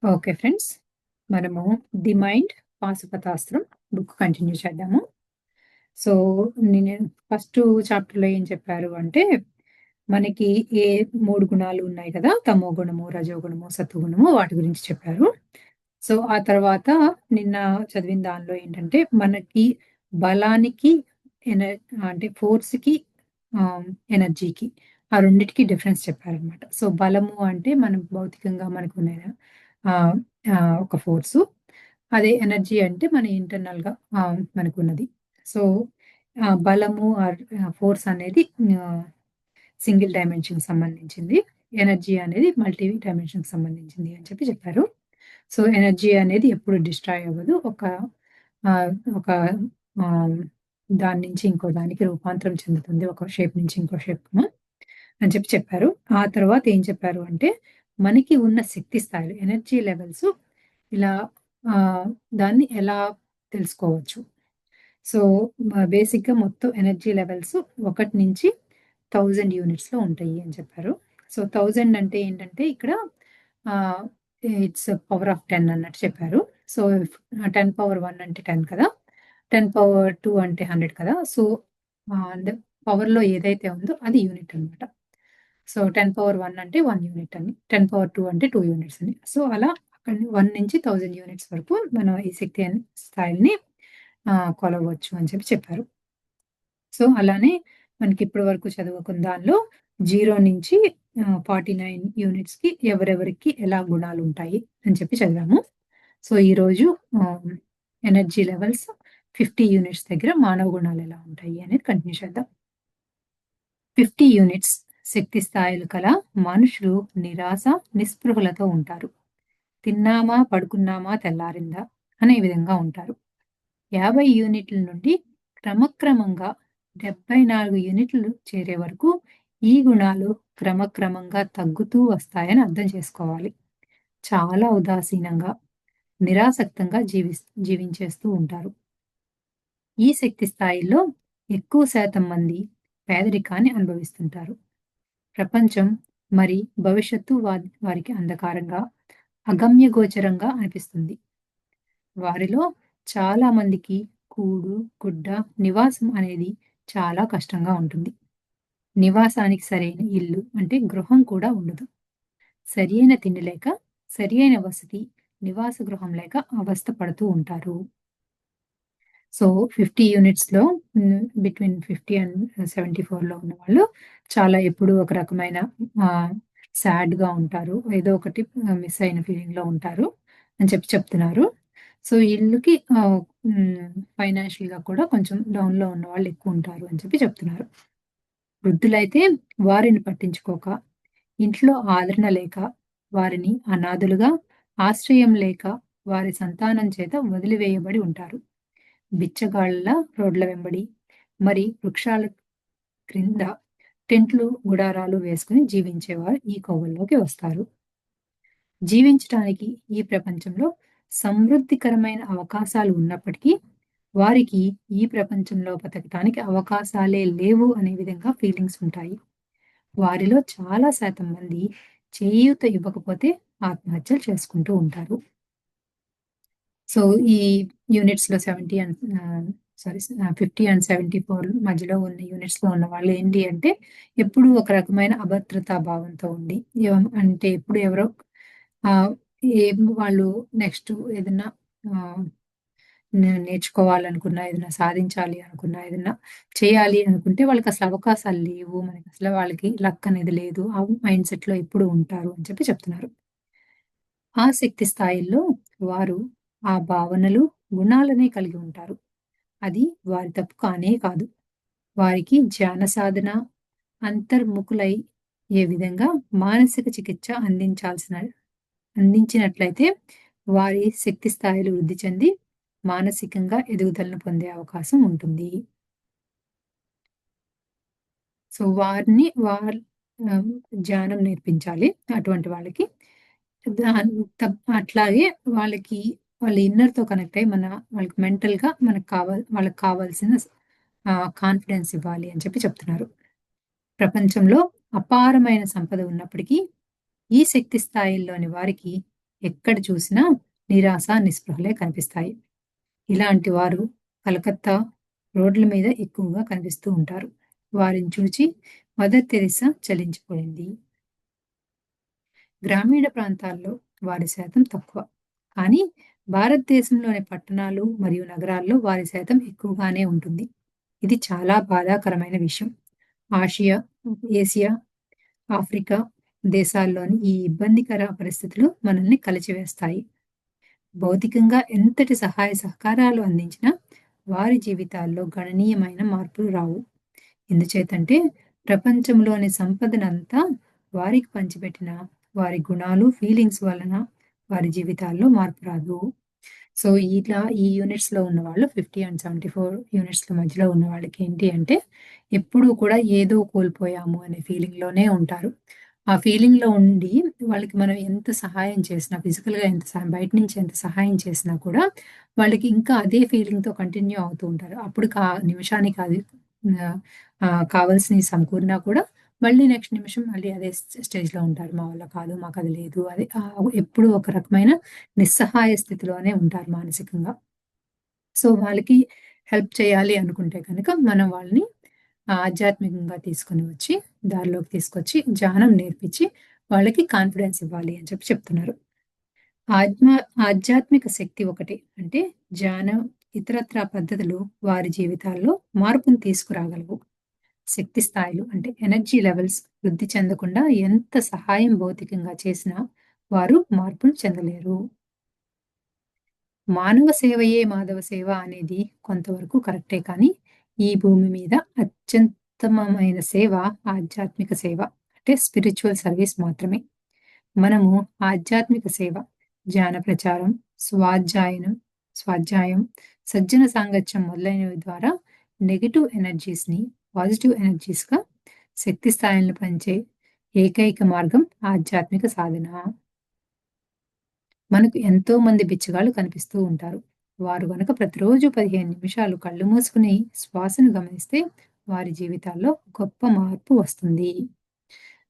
Okay friends. మనము 'the mind పాశుపతాస్త్రం' book continue చేద్దాము. So, నేను ఫస్టు చాప్టర్‌లో ఏం చెప్పారు అంటే, మనకి ఏ 3 గుణాలు ఉన్నాయి కదా! తమో గుణము, రజోగుణము, సత్వగుణము వాటి గురించి చెప్పారు. సో, ఆ తర్వాత నిన్న చదివిన దానిలో ఏంటంటే, మనకి బలానికి ఎన అంటే ఫోర్స్‌కి ఆహ్, ఎనర్జీకి ఆ రెండిటికి డిఫరెన్స్ చెప్పారనమాట. సో, బలము అంటే మనం భౌతికంగా మనకున్న ఆహ్, ఒక ఫోర్సు. అదే ఎనర్జీ అంటే మన ఇంటర్నల్‌గా మనకున్నది. సో, బలము ఫోర్స్ అనేది ఆహ్, సింగిల్ డైమెన్షన్‌కి సంబంధించింది. ఎనర్జీ అనేది మల్టీ డైమెన్షన్‌కి సంబంధించింది అని చెప్పారు. సో, ఎనర్జీ అనేది ఎప్పుడు డిస్ట్రాయ్ అవ్వదు. ఒక ఆహ్, దాని నుంచి ఇంకో దానికి రూపాంతరం చెందుతుంది. ఒక షేప్ నుంచి ఇంకో షేప్‌కు అని చెప్పారు. ఆ తర్వాత ఏం చెప్పారు అంటే, మనకి ఉన్న శక్తి స్థాయిలు, ఎనర్జీ లెవెల్స్ ఇలా ఆహ్, దాన్ని ఎలా తెలుసుకోవచ్చు. సో, బేసిక్‌గా మొత్తం ఎనర్జీ లెవెల్స్ 1 నుంచి 1000 యూనిట్స్‌లో ఉంటాయి అని చెప్పారు. సో, 1000 అంటే ఏంటంటే ఇక్కడ ఆహ్, ఇట్స్ పవర్ ఆఫ్ 10 అన్నట్టు చెప్పారు. సో, 10 పవర్ 1 అంటే 10 కదా! 10 పవర్ 2 అంటే 100 కదా! సో, అంటే పవర్‌లో ఏదైతే ఉందో అది యూనిట్ అన్నమాట. సో, 10 పవర్ 1 అంటే 1 యూనిట్ అని. 10 పవర్ 2 అంటే 2 యూనిట్స్ అని. సో, అలా అక్కడి 1 నుంచి 1000 యూనిట్స్ వరకు మనం ఈ శక్తి స్థాయిల్ని కొలవచ్చు అని చెప్పారు. సో, అలానే మనకి ఇప్పటి వరకు చదువుకున్న దానిలో 0 నుంచి 49 యూనిట్స్‌కి ఎవరెవరికి ఎలా గుణాలుంటాయి అని చదివాము. సో, ఈరోజు ఆహ్, ఎనర్జీ లెవెల్స్ 50 యూనిట్స్ దగ్గర మానవ గుణాలు ఎలా ఉంటాయి అనేది కంటిన్యూ చేద్దాం. 50 యూనిట్స్ శక్తి స్థాయిలు కల మనుషులు నిరాశ, నిస్పృహలతో ఉంటారు. తిన్నామా, పడుకున్నామా, తెల్లారిందా అనే విధంగా ఉంటారు. 50 యూనిట్ల నుండి క్రమక్రమంగా 74 యూనిట్లు చేరే వరకు ఈ గుణాలు క్రమక్రమంగా తగ్గుతూ వస్తాయని అర్థం చేసుకోవాలి. చాలా ఉదాసీనంగా, నిరాసక్తంగా జీవించేస్తూ ఉంటారు. ఈ శక్తి స్థాయిల్లో ఎక్కువ శాతం మంది పేదరికాన్ని అనుభవిస్తుంటారు. ప్రపంచం మరి భవిష్యత్తు వారికి అంధకారంగా, అగమ్యగోచరంగా అనిపిస్తుంది. వారిలో చాలా మందికి కూడు, గుడ్డ, నివాసం అనేది చాలా కష్టంగా ఉంటుంది. నివాసానికి సరైన ఇల్లు అంటే గృహం కూడా ఉండదు. సరియైన తిండి లేక, సరియైన వసతి, నివాస గృహం లేక అవస్థ పడుతూ ఉంటారు. సో, 50 యూనిట్స్‌లో బిట్వీన్ 50 అండ్ 74లో ఉన్నవాళ్ళు చాలా ఎప్పుడూ ఒక రకమైన ఆహ్, సాడ్‌గా ఉంటారు. ఏదో ఒకటి మిస్ అయిన ఫీలింగ్‌లో ఉంటారు అని చెప్తున్నారు. సో, ఈళ్ళకి ఫైనాన్షియల్‌గా కూడా కొంచెం డౌన్‌లో ఉన్నవాళ్ళు ఎక్కువుంటారు అని చెప్తున్నారు. వృద్ధులైతే వారిని పట్టించుకోక, ఇంట్లో ఆదరణ లేక, వారిని అనాథలుగా, ఆశ్రయం లేక, వారి సంతానం చేత వదిలివేయబడి ఉంటారు. బిచ్చగాళ్ళలా రోడ్ల వెంబడి, మరి వృక్షాల క్రింద టెంట్లు, గుడారాలు వేసుకొని జీవించేవారు ఈ కోవలోకి వస్తారు. జీవించటానికి ఈ ప్రపంచంలో సమృద్ధికరమైన అవకాశాలు ఉన్నప్పటికీ, వారికి ఈ ప్రపంచంలో బతకటానికి అవకాశాలే లేవు అనే విధంగా ఫీలింగ్స్ ఉంటాయి. వారిలో చాలా శాతం మంది చేయూత ఇవ్వకపోతే ఆత్మహత్యలు చేసుకుంటూ ఉంటారు. సో, ఈ యూనిట్స్‌లో 70 అండ్ 50 అండ్ 74 మధ్యలో ఉన్న యూనిట్స్‌లో ఉన్న వాళ్ళు ఏంటి అంటే, ఎప్పుడూ ఒక రకమైన అభద్రతా భావంతో ఉండి, అంటే ఎప్పుడు ఎవరో ఆహ్, వాళ్ళు నెక్స్ట్ ఏదన్నా ఆహ్, నేర్చుకోవాలనుకున్నా, ఏదైనా సాధించాలి అనుకున్నా, ఏదన్నా చేయాలి అనుకుంటే వాళ్ళకసలు అవకాశాలు లేవు. మనకసలు వాళ్ళకి లక్ అనేది లేదు. ఆ మైండ్ సెట్‌లో ఎప్పుడూ ఉంటారు అని చెప్తున్నారు. ఆ శక్తి స్థాయిల్లో వారు ఆ భావనలు, గుణాలనే కలిగి ఉంటారు. అది వారి తప్పు కానే కాదు. వారికి ధ్యాన సాధన, అంతర్ముఖులై ఏ విధంగా మానసిక చికిత్స అందించినట్లయితే వారి శక్తి స్థాయిలు వృద్ధి చెంది మానసికంగా ఎదుగుదలను పొందే అవకాశం ఉంటుంది. సో, ఆహ్, ధ్యానం నేర్పించాలి అటువంటి వాళ్ళకి. దాన్ అట్లాగే వాళ్ళకి వాళ్ళ ఇన్నర్‌తో కనెక్ట్ అయ్యి వాళ్ళకి మెంటల్‌గా వాళ్ళకి కావాల్సిన కాన్ఫిడెన్స్ ఇవ్వాలి అని చెప్తున్నారు. ప్రపంచంలో అపారమైన సంపద ఉన్నప్పటికీ, ఈ శక్తి స్థాయిల్లోని వారికి ఎక్కడ చూసినా నిరాశ, నిస్పృహలే కనిపిస్తాయి. ఇలాంటి వారు కలకత్తా రోడ్ల మీద ఎక్కువగా కనిపిస్తూ ఉంటారు. వారిని చూచి మదర్ తెరెసా చలించిపోయింది. గ్రామీణ ప్రాంతాల్లో వారి శాతం తక్కువ. కానీ భారతదేశంలోని పట్టణాలు మరియు నగరాల్లో వారి శాతం ఎక్కువగానే ఉంటుంది. ఇది చాలా బాధాకరమైన విషయం. ఆసియా, ఏసియా, ఆఫ్రికా దేశాల్లోని ఈ ఇబ్బందికర పరిస్థితులు మనల్ని కలిచివేస్తాయి. భౌతికంగా ఎంతటి సహాయ సహకారాలు అందించినా వారి జీవితాల్లో గణనీయమైన మార్పులు రావు. ఎందుచేతంటే ప్రపంచంలోని సంపదనంతా వారికి పంచిపెట్టిన వారి గుణాలు, ఫీలింగ్స్ వలన వారి జీవితాల్లో మార్పు రాదు. సో, ఇట్లా ఈ యూనిట్స్‌లో ఉన్నవాళ్ళు 50 అండ్ 74 యూనిట్స్‌ల మధ్యలో ఉన్న వాళ్ళకి ఏంటి అంటే, ఎప్పుడూ కూడా ఏదో కోల్పోయాము అనే ఫీలింగ్‌లోనే ఉంటారు. ఆ ఫీలింగ్‌లో ఉండి వాళ్ళకి మనం ఎంత సహాయం చేసినా ఫిజికల్‌గా ఎంత బయట నుంచి ఎంత సహాయం చేసినా కూడా వాళ్ళకి ఇంకా అదే ఫీలింగ్‌తో కంటిన్యూ అవుతూ ఉంటారు. అప్పుడు నిమిషానికి అది ఆహ్, కావాల్సినవి సమకూరినా కూడా మళ్ళీ నెక్స్ట్ నిమిషం మళ్ళీ అదే స్టేజ్‌లో ఉంటారు. మా వల్ల కాదు, మాకది లేదు. అది ఎప్పుడూ ఒక రకమైన నిస్సహాయ స్థితిలోనే ఉంటారు మానసికంగా. సో, వాళ్ళకి హెల్ప్ చేయాలి అనుకుంటే గనక మనం వాళ్ళని ఆధ్యాత్మికంగా తీసుకొని వచ్చి, దారిలోకి తీసుకొచ్చి, ధ్యానం నేర్పించి, వాళ్ళకి కాన్ఫిడెన్స్ ఇవ్వాలి అని చెప్పి చెప్తున్నారు. ఆధ్మ ఆధ్యాత్మిక శక్తి ఒకటే. అంటే ధ్యానం, ఇతరత్రా పద్ధతులు వారి జీవితాల్లో మార్పును తీసుకురాగలవు. శక్తి స్థాయిలు అంటే ఎనర్జీ లెవెల్స్ వృద్ధి చెందకుండా ఎంత సహాయం భౌతికంగా చేసినా వారు మార్పును చెందలేరు. మానవ సేవయే మాధవ సేవ అనేది కొంతవరకు కరెక్టే కానీ, ఈ భూమి మీద అత్యుత్తమమైన సేవ ఆధ్యాత్మిక సేవ. అంటే స్పిరిచ్యువల్ సర్వీస్ మాత్రమే. మనము ఆధ్యాత్మిక సేవ, ధ్యాన ప్రచారం, స్వాధ్యాయనం స్వాధ్యాయం, సజ్జన సాంగత్యం మొదలైనవి ద్వారా నెగెటివ్ ఎనర్జీస్‌ని పాజిటివ్ ఎనర్జీస్‌గా శక్తి స్థాయిలను పెంచే ఏకైక మార్గం ఆధ్యాత్మిక సాధన. మనకు ఎంతో మంది బిచ్చగాళ్ళు కనిపిస్తూ ఉంటారు. వారు గనక ప్రతిరోజు 15 నిమిషాలు కళ్ళు మూసుకుని శ్వాసను గమనిస్తే వారి జీవితాల్లో గొప్ప మార్పు వస్తుంది.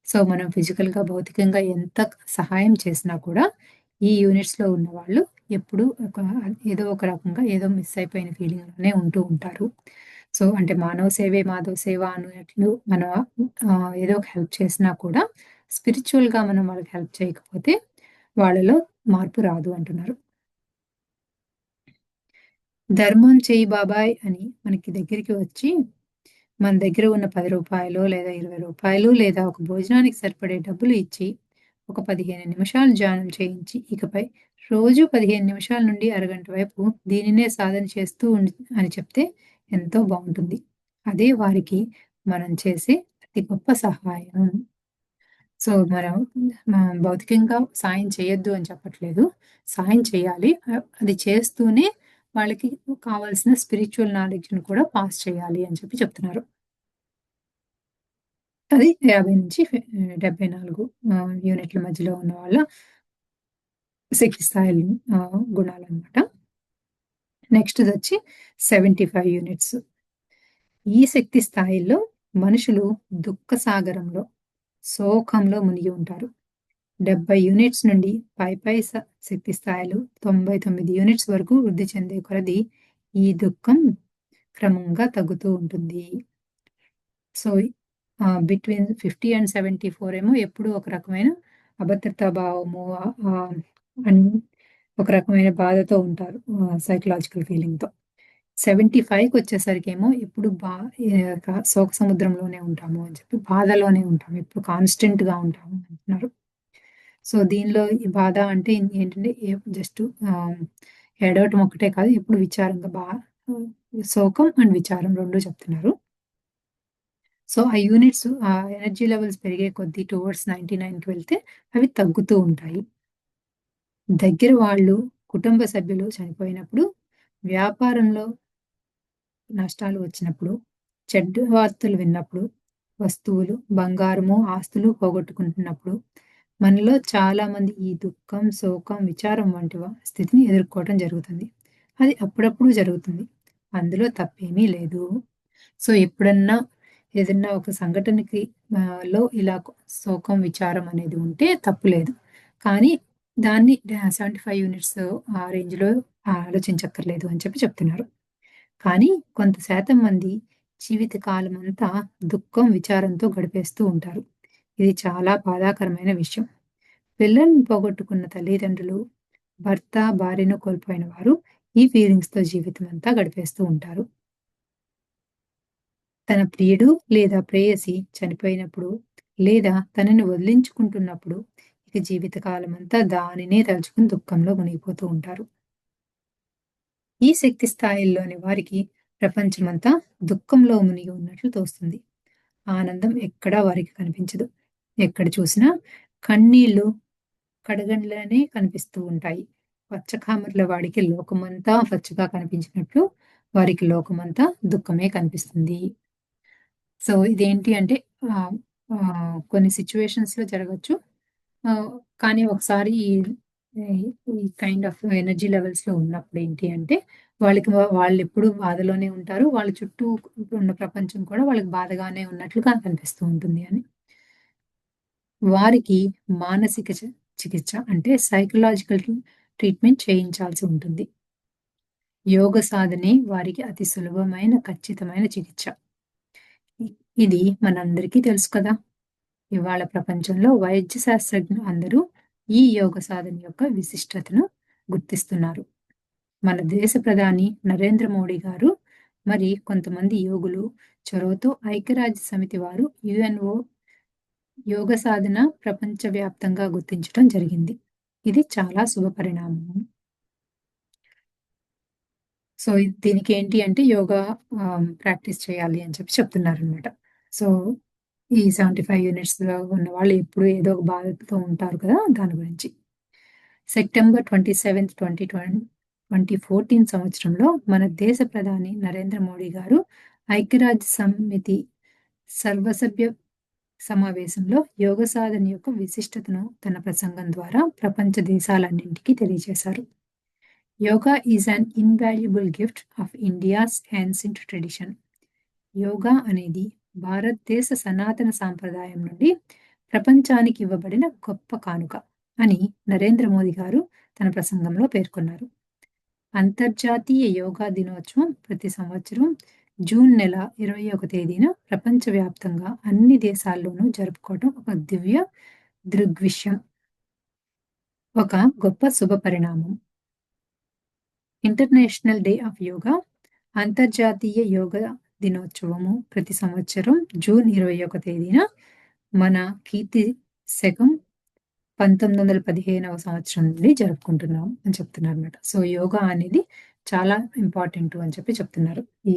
సో, మనం ఫిజికల్‌గా, భౌతికంగా ఎంత సహాయం చేసినా కూడా ఈ యూనిట్స్‌లో ఉన్నవాళ్ళు ఎప్పుడూ ఏదో ఒక రకంగా ఏదో మిస్ అయిపోయిన ఫీలింగ్‌లోనే ఉంటూ ఉంటారు. సో, అంటే మానవ సేవే మాధవ సేవ అన్నట్లు మనం ఏదో ఒక హెల్ప్ చేసినా కూడా స్పిరిచ్యువల్‌గా మనం వాళ్ళకి హెల్ప్ చేయకపోతే వాళ్ళలో మార్పు రాదు అంటున్నారు. ధర్మం చెయ్యి బాబాయ్ అని మనకి దగ్గరికి వచ్చి, మన దగ్గర ఉన్న రూ. 10 లేదా రూ. 20 లేదా ఒక భోజనానికి సరిపడే డబ్బులు ఇచ్చి, ఒక 15 నిమిషాలు ధ్యానం చేయించి, ఇకపై రోజు 15 నిమిషాల నుండి అరగంట వైపు దీనినే సాధన చేస్తూ అని చెప్తే ఎంతో బావుంటుంది. అదే వారికి మనం చేసే అతి గొప్ప సహాయం. సో, భౌతికంగా సాయం చేయొద్దు అని చెప్పట్లేదు. సాయం చేయాలి. అది చేస్తూనే వాళ్ళకి కావాల్సిన స్పిరిచ్యువల్ నాలెడ్జ్‌ని కూడా పాస్ చేయాలి అని చెప్పి చెప్తున్నారు. అది 50-74 యూనిట్ల మధ్యలో ఉన్న వాళ్ళ శక్తి స్థాయిలు గుణాలనమాట. నెక్స్ట్‌దొచ్చి 75 యూనిట్స్. ఈ శక్తి స్థాయిల్లో మనుషులు దుఃఖ సాగరంలో, శోకంలో మునిగి ఉంటారు. 70 యూనిట్స్ నుండి పైపై శక్తి స్థాయిలు 99 యూనిట్స్ వరకు వృద్ధి చెందే కొలది ఈ దుఃఖం క్రమంగా తగ్గుతూ ఉంటుంది. సో, బిట్వీన్ 50 అండ్ 74 ఏమో ఎప్పుడూ ఒక రకమైన అభద్రతా భావము అన్ ఒక రకమైన బాధతో ఉంటారు. సైకలాజికల్ ఫీలింగ్‌తో. 75కొచ్చేసరికేమో ఎప్పుడు శోక సముద్రంలోనే ఉంటాము అని చెప్పి, బాధలోనే ఉంటాము. ఎప్పుడు కాన్స్టెంట్‌గా ఉంటాము అంటున్నారు. సో, దీనిలో ఈ బాధ అంటే ఏంటంటే జస్ట్ ఏడవటం ఒక్కటే కాదు. ఎప్పుడు విచారంగా హ్మ్, శోకం అండ్ విచారం 2 చెప్తున్నారు. సో, ఆ యూనిట్స్ ఎనర్జీ లెవెల్స్ పెరిగే కొద్దీ టువర్డ్స్ 99కి వెళ్తే అవి తగ్గుతూ ఉంటాయి. దగ్గర వాళ్ళు, కుటుంబ సభ్యులు చనిపోయినప్పుడు, వ్యాపారంలో నష్టాలు వచ్చినప్పుడు, చెడ్డ వార్తలు విన్నప్పుడు, వస్తువులు, బంగారము, ఆస్తులు పోగొట్టుకుంటున్నప్పుడు, మనలో చాలామంది ఈ దుఃఖం, శోకం, విచారం వంటి స్థితిని ఎదుర్కోవటం జరుగుతుంది. అది అప్పుడప్పుడు జరుగుతుంది. అందులో తప్పేమీ లేదు. సో, ఎప్పుడన్నా ఏదన్నా ఒక సంఘటనకి లో ఇలా శోకం, విచారం అనేది ఉంటే తప్పు లేదు. కానీ దాన్ని 75 యూనిట్స్ ఆ రేంజ్‌లో ఆలోచించక్కర్లేదు అని చెప్పి చెప్తున్నారు. కానీ కొంత శాతం మంది జీవితకాలమంతా దుఃఖం, విచారంతో గడిపేస్తూ ఉంటారు. ఇది చాలా బాధాకరమైన విషయం. పిల్లల్ని పోగొట్టుకున్న తల్లిదండ్రులు, భర్త, భార్యను కోల్పోయిన వారు ఈ ఫీలింగ్స్‌తో జీవితమంతా గడిపేస్తూ ఉంటారు. తన ప్రియుడు లేదా ప్రేయసి చనిపోయినప్పుడు, లేదా తనని వదిలించుకుంటున్నప్పుడు, ఇక జీవితకాలమంతా దానినే తలుచుకుని దుఃఖంలో మునిగిపోతూ ఉంటారు. ఈ శక్తి స్థాయిల్లోని వారికి ప్రపంచమంతా దుఃఖంలో మునిగి ఉన్నట్లు తోస్తుంది. ఆనందం ఎక్కడా వారికి కనిపించదు. ఎక్కడ చూసినా కన్నీళ్లు, కడగండ్లనే కనిపిస్తూ ఉంటాయి. పచ్చకామెర్ల వాడికి లోకమంతా పచ్చగా కనిపించినట్లు, వారికి లోకమంతా దుఃఖమే కనిపిస్తుంది. సో, ఇదేంటి అంటే ఆహ్, కొన్ని సిట్యుయేషన్స్‌లో జరగొచ్చు. ఆహ్, కానీ ఒకసారి ఈ ఈ కైండ్ ఆఫ్ ఎనర్జీ లెవెల్స్‌లో ఉన్నప్పుడు ఏంటి అంటే, వాళ్ళకి వాళ్ళెప్పుడు బాధలోనే ఉంటారు. వాళ్ళ చుట్టూ ఉన్న ప్రపంచం కూడా వాళ్ళకి బాధగానే ఉన్నట్లుగా కనిపిస్తూ ఉంటుంది అని. వారికి మానసిక చికిత్స అంటే సైకలాజికల్ ట్రీట్మెంట్ చేయించాల్సి ఉంటుంది. యోగ సాధనే వారికి అతి సులభమైన, ఖచ్చితమైన చికిత్స. ఇ ఇది మనందరికీ తెలుసు కదా! ఇవాళ ప్రపంచంలో వైద్య శాస్త్రజ్ఞులు అందరూ ఈ యోగ సాధన యొక్క విశిష్టతను గుర్తిస్తున్నారు. మన దేశ ప్రధాని నరేంద్ర మోడీ గారు మరి కొంతమంది యోగులు చొరవతో ఐక్యరాజ్య సమితి వారు యుఎన్ఓ యోగ సాధన ప్రపంచవ్యాప్తంగా గుర్తించడం జరిగింది. ఇది చాలా శుభపరిణామం. సో, దీనికి ఏంటి అంటే యోగా ప్రాక్టీస్ చేయాలి అని చెప్పి చెప్తున్నారనమాట. సో, ఈ 75 యూనిట్స్‌లో ఉన్నవాళ్ళు ఎప్పుడు ఏదో ఒక బాధతో ఉంటారు కదా! దాని గురించి. సెప్టెంబర్ 27, 2014 సంవత్సరంలో మన దేశ ప్రధాని నరేంద్ర మోడీ గారు ఐక్యరాజ్య సమితి సర్వసభ్య సమావేశంలో యోగ సాధన యొక్క విశిష్టతను తన ప్రసంగం ద్వారా ప్రపంచ దేశాలన్నింటికీ తెలియజేశారు. Yoga is an invaluable gift of India's ancient tradition. Yoga అనేది భారతదేశ సనాతన సాంప్రదాయం నుండి ప్రపంచానికి ఇవ్వబడిన గొప్ప కానుక అని నరేంద్ర మోదీ గారు తన ప్రసంగంలో పేర్కొన్నారు. అంతర్జాతీయ యోగా దినోత్సవం ప్రతి సంవత్సరం జూన్ నెల 21 తేదీన ప్రపంచవ్యాప్తంగా అన్ని దేశాల్లోనూ జరుపుకోవడం ఒక దివ్య దృగ్విషయం, ఒక గొప్ప శుభ పరిణామం. ఇంటర్నేషనల్ డే ఆఫ్ యోగా అంతర్జాతీయ యోగా దినోత్సవము ప్రతి సంవత్సరం జూన్ 21 తేదీన మన కీర్తి శకం 1915వ సంవత్సరం నుండి జరుపుకుంటున్నాం అని చెప్తున్నారన్నమాట. సో, యోగా అనేది చాలా ఇంపార్టెంటు అని చెప్పి చెప్తున్నారు. ఈ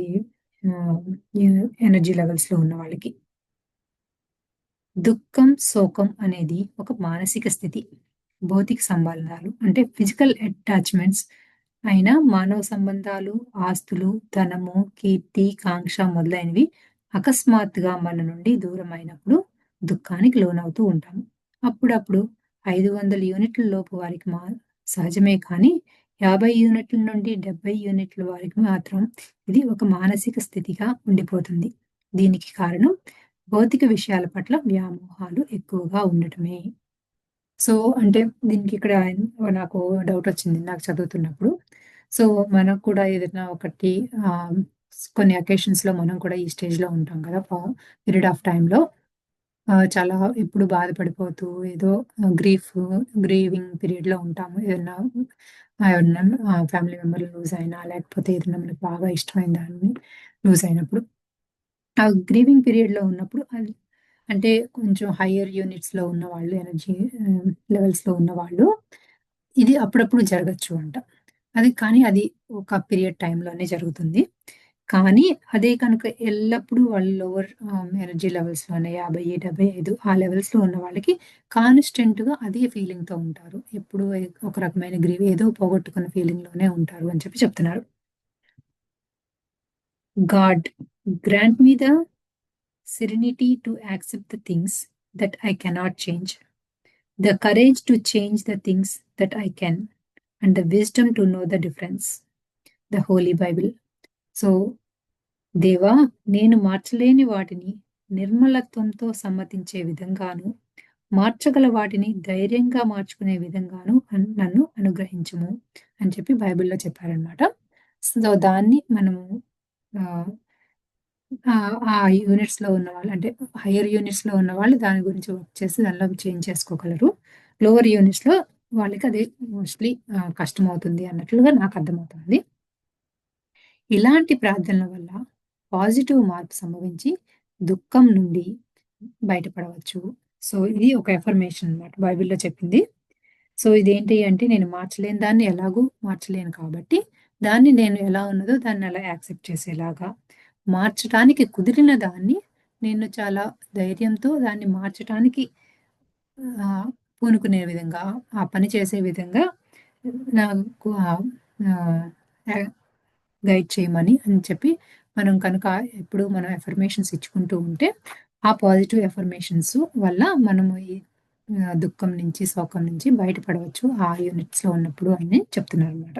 ఆహ్, ఈ ఎనర్జీ లెవెల్స్‌లో ఉన్న వాళ్ళకి. దుఃఖం, శోకం అనేది ఒక మానసిక స్థితి. భౌతిక సంబంధాలు అంటే ఫిజికల్ అటాచ్‌మెంట్స్ అయిన మానవ సంబంధాలు, ఆస్తులు, ధనము, కీర్తి, కాంక్ష మొదలైనవి అకస్మాత్తుగా మన నుండి దూరమైనప్పుడు దుఃఖానికి లోనవుతూ ఉంటాము. అప్పుడప్పుడు 500 యూనిట్ల లోపు వారికి సహజమే కానీ 50 యూనిట్ల నుండి 70 యూనిట్ల వారికి మాత్రం ఇది ఒక మానసిక స్థితిగా ఉండిపోతుంది. దీనికి కారణం భౌతిక విషయాల పట్ల వ్యామోహాలు ఎక్కువగా ఉండటమే. సో, అంటే దీనికిక్కడ నాకు డౌటొచ్చింది నాకు చదువుతున్నప్పుడు. సో, మనకు కూడా ఏదైనా ఒకటి ఆహ్, కొన్ని అకేషన్స్‌లో మనం కూడా ఈ స్టేజ్‌లో ఉంటాం కదా! పీరియడ్ ఆఫ్ టైమ్‌లో చాలా ఎప్పుడు బాధపడిపోతూ ఏదో గ్రీవింగ్ పీరియడ్‌లో ఉంటాము. ఎవరన్నా ఫ్యామిలీ మెంబర్‌ని లూజ్ అయినా, లేకపోతే ఏదైనా మనకు బాగా ఇష్టమైన దాన్ని లూజ్ అయినప్పుడు. ఆ గ్రీవింగ్ పీరియడ్‌లో ఉన్నప్పుడు అంటే కొంచెం హైయర్ యూనిట్స్‌లో ఉన్నవాళ్ళు ఎనర్జీ లెవెల్స్‌లో ఉన్నవాళ్ళు ఇది అప్పుడప్పుడు జరగొచ్చు అంట. కానీ అది ఒక పీరియడ్ టైమ్‌లోనే జరుగుతుంది. కానీ అదే కనుక ఎల్లప్పుడూ వాళ్ళు లోవర్ ఎనర్జీ లెవెల్స్‌లోనే 50, 75 ఆ లెవెల్స్‌లో ఉన్న వాళ్ళకి కాన్‌స్టెంట్‌గా అదే ఫీలింగ్‌తో ఉంటారు. ఎప్పుడూ ఒక రకమైన ఏదో పోగొట్టుకున్న ఫీలింగ్‌లోనే ఉంటారు అని చెప్పి చెప్తున్నారు. God grant me the serenity to accept the things that I cannot change, the courage to change the things that I can, and the wisdom to know the difference. The Holy Bible. So, దేవా నేను మార్చలేని వాటిని నిర్మలత్వంతో సమ్మతించే విధంగాను, మార్చగల వాటిని ధైర్యంగా మార్చుకునే విధంగాను నన్ను అనుగ్రహించుము అని చెప్పి బైబిల్‌లో చెప్పారనమాట. సో, దాన్ని మనము ఆహ్, ఆ యూనిట్స్‌లో ఉన్నవాళ్ళు అంటే హైయర్ యూనిట్స్‌లో ఉన్నవాళ్ళు దాని గురించి వర్క్ చేసి దానిలో చేంజ్ చేసుకోగలరు. లోవర్ యూనిట్స్‌లో వాళ్ళకి అది మోస్ట్‌లీ కష్టమవుతుంది అన్నట్లుగా నాకు అర్థమవుతుంది. ఇలాంటి ప్రార్థనల వల్ల పాజిటివ్ మార్పు సంభవించి దుఃఖం నుండి బయటపడవచ్చు. సో, ఇది ఒక ఎఫర్మేషన్ అన్నమాట బైబిల్‌లో చెప్పింది. సో, ఇదేంటి అంటే నేను మార్చలేని దాన్ని ఎలాగూ మార్చలేను కాబట్టి, దాన్ని నేను ఎలా ఉన్నదో దాన్ని అలా యాక్సెప్ట్ చేసేలాగా, మార్చటానికి కుదిరిన దాన్ని నేను చాలా ధైర్యంతో దాన్ని మార్చటానికి ఆహ్, పూనుకునే విధంగా, ఆ పని చేసే విధంగా నాకు ఆహ్, యా గైడ్ చేయమని అని చెప్పి మనం కనుక ఎప్పుడు మనం ఎఫర్మేషన్స్ ఇచ్చుకుంటూ ఉంటే, ఆ పాజిటివ్ ఎఫర్మేషన్స్ వల్ల మనము ఈ దుఃఖం నుంచి, శోకం నుంచి బయటపడవచ్చు. ఆ యూనిట్స్‌లో ఉన్నప్పుడు అని చెప్తున్నారనమాట.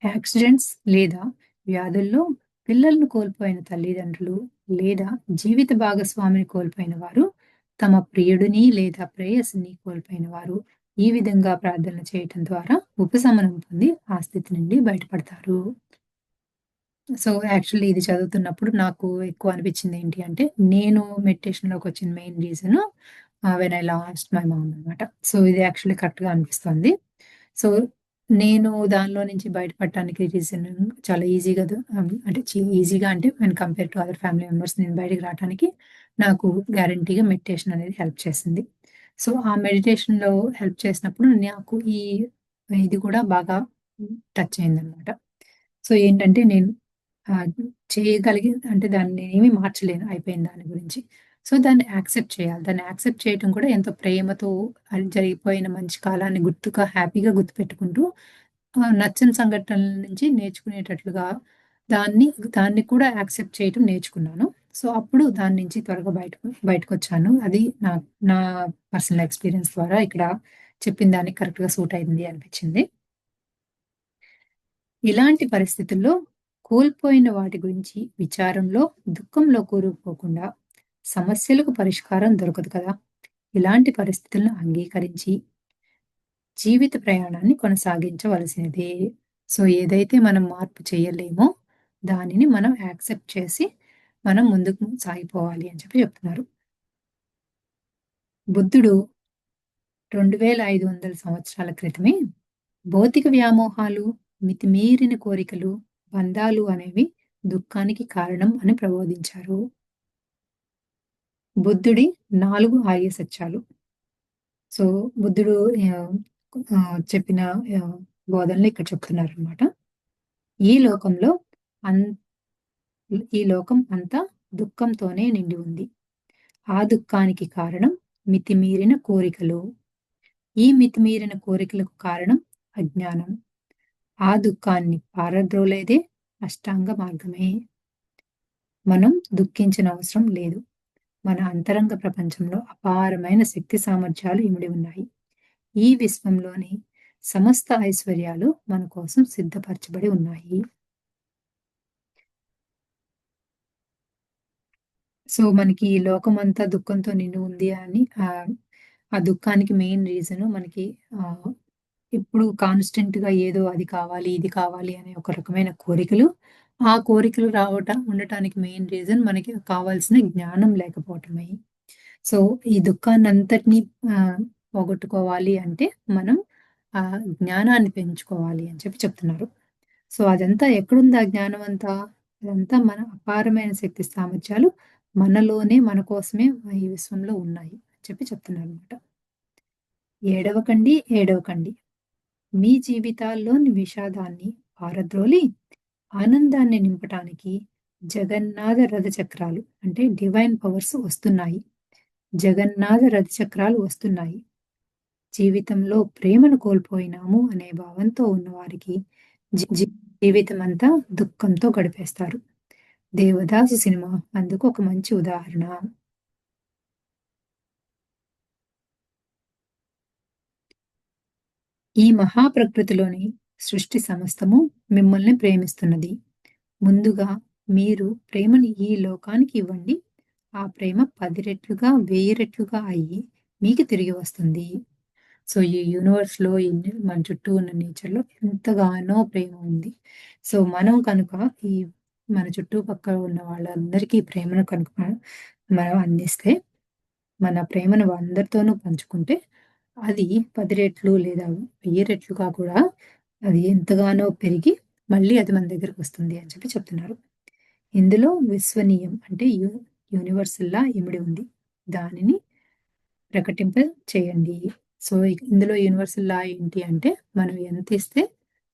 యాక్సిడెంట్స్ లేదా వ్యాధుల్లో పిల్లలను కోల్పోయిన తల్లిదండ్రులు లేదా జీవిత భాగస్వామిని కోల్పోయిన వారు, తమ ప్రియుడిని లేదా ప్రేయసిని కోల్పోయిన వారు ఈ విధంగా ప్రార్థనలు చేయటం ద్వారా ఉపశమనం పొంది ఆ స్థితి నుండి బయటపడతారు. సో, యాక్చువల్లీ ఇది చదువుతున్నప్పుడు నాకు ఎక్కువ అనిపించింది ఏంటి అంటే, నేను మెడిటేషన్‌లోకొచ్చిన main reason when I lost my mom అనమాట. సో, ఇది యాక్చువల్లీ కరెక్ట్‌గా అనిపిస్తోంది. సో, నేను దానిలో నుంచి బయటపడటానికి రీజన్ చాలా ఈజీగా అంటే ఈజీగా అంటే when compare to other family members నేను బయటికి రావటానికి నాకు గ్యారంటీగా మెడిటేషన్ అనేది హెల్ప్ చేసింది. సో, ఆ మెడిటేషన్‌లో హెల్ప్ చేసినప్పుడు నాకు ఇది కూడా బాగా టచ్ అయిందనమాట. సో, ఏంటంటే నేను ఆహ్, చేయగలిగి అంటే దాన్ని ఏమి మార్చలేను అయిపోయిన దాని గురించి. సో, దాన్ని యాక్సెప్ట్ చేయాలి. దాన్ని యాక్సెప్ట్ చేయటం కూడా ఎంతో ప్రేమతో అది జరిగిపోయిన మంచి కాలాన్ని గుర్తుగా హ్యాపీగా గుర్తుపెట్టుకుంటూ నచ్చని సంఘటనల నుంచి నేర్చుకునేటట్లుగా దాన్ని దాన్ని కూడా యాక్సెప్ట్ చేయటం నేర్చుకున్నాను. సో, అప్పుడు దాని నుంచి త్వరగా బయటకొచ్చాను. అది నా పర్సనల్ ఎక్స్‌పీరియన్స్ ద్వారా ఇక్కడ చెప్పిన దానికి కరెక్ట్‌గా సూట్ అయింది అనిపించింది. ఇలాంటి పరిస్థితుల్లో కోల్పోయిన వాటి గురించి విచారంలో, దుఃఖంలో కూరుకుపోకుండా సమస్యలకు పరిష్కారం దొరకదు కదా! ఇలాంటి పరిస్థితులను అంగీకరించి జీవిత ప్రయాణాన్ని కొనసాగించవలసినదే. సో, ఏదైతే మనం మార్పు చేయలేమో దానిని మనం యాక్సెప్ట్ చేసి మనం ముందుకు సాగిపోవాలి అని చెప్పి చెప్తున్నారు. బుద్ధుడు 2500 సంవత్సరాల క్రితమే భౌతిక వ్యామోహాలు, మితిమీరిన కోరికలు, బంధాలు అనేవి దుఃఖానికి కారణం అని ప్రబోధించారు. బుద్ధుడి 4 ఆర్య సత్యాలు. సో, బుద్ధుడు ఆహ్, చెప్పిన ఆహ్, బోధనలు ఇక్కడ చెప్తున్నారనమాట. ఈ లోకంలో అన్ ఈ లోకం అంతా దుఃఖంతోనే నిండి ఉంది. ఆ దుఃఖానికి కారణం మితిమీరిన కోరికలు. ఈ మితిమీరిన కోరికలకు కారణం అజ్ఞానం. ఆ దుఃఖాన్ని పారద్రోలేదే అష్టాంగ మార్గమే. మనం దుఃఖించనవసరం లేదు. మన అంతరంగ ప్రపంచంలో అపారమైన శక్తి సామర్థ్యాలు ఇమిడి ఉన్నాయి. ఈ విశ్వంలోని సమస్త ఐశ్వర్యాలు మన కోసం సిద్ధపరచబడి ఉన్నాయి. సో, మనకి ఈ లోకమంతా దుఃఖంతో నిండి ఉంది అని ఆ దుఃఖానికి మెయిన్ రీజను మనకి ఆహ్, ఇప్పుడు కాన్స్టెంట్‌గా ఏదో అది కావాలి, ఇది కావాలి అనే ఒక రకమైన కోరికలు. ఆ కోరికలు ఉండటానికి మెయిన్ రీజన్ మనకి కావాల్సిన జ్ఞానం లేకపోవటమే. సో, ఈ దుఃఖాన్నంతటిని పోగొట్టుకోవాలి అంటే మనం ఆ జ్ఞానాన్ని పెంచుకోవాలి అని చెప్పి చెప్తున్నారు. సో, అదంతా ఎక్కడుంది ఆ జ్ఞానం అంతా? అదంతా మన అపారమైన శక్తి సామర్థ్యాలు మనలోనే మన కోసమే ఈ విశ్వంలో ఉన్నాయి అని చెప్పి చెప్తున్నారనమాట. ఏడవకండి, ఏడవకండి. మీ జీవితాల్లోని విషాదాన్ని పారద్రోలి ఆనందాన్ని నింపటానికి జగన్నాథ రథ చక్రాలు అంటే డివైన్ పవర్స్ వస్తున్నాయి. జగన్నాథ రథ చక్రాలు వస్తున్నాయి. జీవితంలో ప్రేమను కోల్పోయినాము అనే భావంతో ఉన్నవారికి జీవితమంతా దుఃఖంతో గడిపేస్తారు. 'దేవదాసు' సినిమా అందుకు ఒక మంచి ఉదాహరణ. ఈ మహాప్రకృతిలోని సృష్టి సమస్తము మిమ్మల్ని ప్రేమిస్తున్నది. ముందుగా మీరు ప్రేమని ఈ లోకానికి ఇవ్వండి. ఆ ప్రేమ 10 రెట్లుగా, 1000 రెట్లుగా అయ్యి మీకు తిరిగి వస్తుంది. సో, ఈ యూనివర్స్‌లో మన చుట్టూ ఉన్న నేచర్‌లో ఎంతగానో ప్రేమ ఉంది. సో, మనం కనుక ఈ మన చుట్టుపక్కల ఉన్న వాళ్ళందరికీ ప్రేమను కనుక మనం అందిస్తే, మన ప్రేమను అందరితోనూ పంచుకుంటే, అది 10 రెట్లు లేదా 1000 రెట్లుగా కూడా అది ఎంతగానో పెరిగి, మళ్ళీ అది మన దగ్గరకొస్తుంది అని చెప్పి చెప్తున్నారు. ఇందులో విశ్వనీయం అంటే యూనివర్సల్‌లా ఇమిడి ఉంది. దానిని ప్రకటింప చేయండి. సో, ఇందులో యూనివర్సల్ లా ఏంటి అంటే, మనం ఎంతిస్తే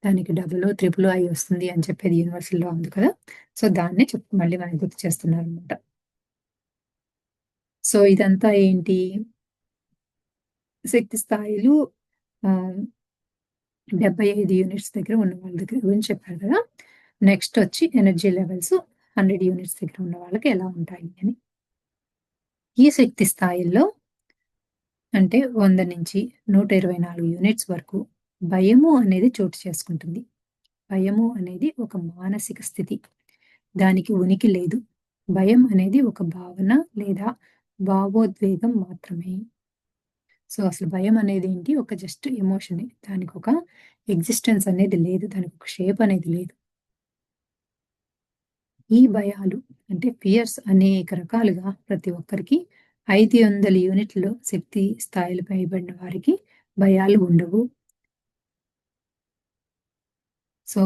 దానికి డబులో, త్రిపులో అయి వస్తుంది అని చెప్పేది యూనివర్సల్ లా ఉంది కదా! సో, దాన్నే మళ్ళీ మనకు గుర్తు చేస్తున్నారనమాట. సో, ఇదంతా ఏంటి? శక్తి స్థాయిలు ఆహ్, 75 యూనిట్స్ దగ్గర ఉన్న వాళ్ళ దగ్గర గురించి చెప్పారు కదా! నెక్స్ట్ వచ్చి ఎనర్జీ లెవెల్స్ 100 యూనిట్స్ దగ్గర ఉన్న వాళ్ళకి ఎలా ఉంటాయి అని. ఈ శక్తి స్థాయిల్లో అంటే 100-124 యూనిట్స్ వరకు భయము అనేది చోటు చేసుకుంటుంది. భయము అనేది ఒక మానసిక స్థితి. దానికి ఉనికి లేదు. భయం అనేది ఒక భావన లేదా భావోద్వేగం మాత్రమే. సో, అసలు భయం అనేది ఏంటి? ఒక జస్ట్ ఎమోషనే. దానికొక ఎగ్జిస్టెన్స్ అనేది లేదు. దానికొక షేప్ అనేది లేదు. ఈ భయాలు అంటే ఫియర్స్ అనేక రకాలుగా ప్రతి ఒక్కరికి 500 యూనిట్‌లు శక్తి స్థాయిలు పైబడిన వారికి భయాలు ఉండవు. సో,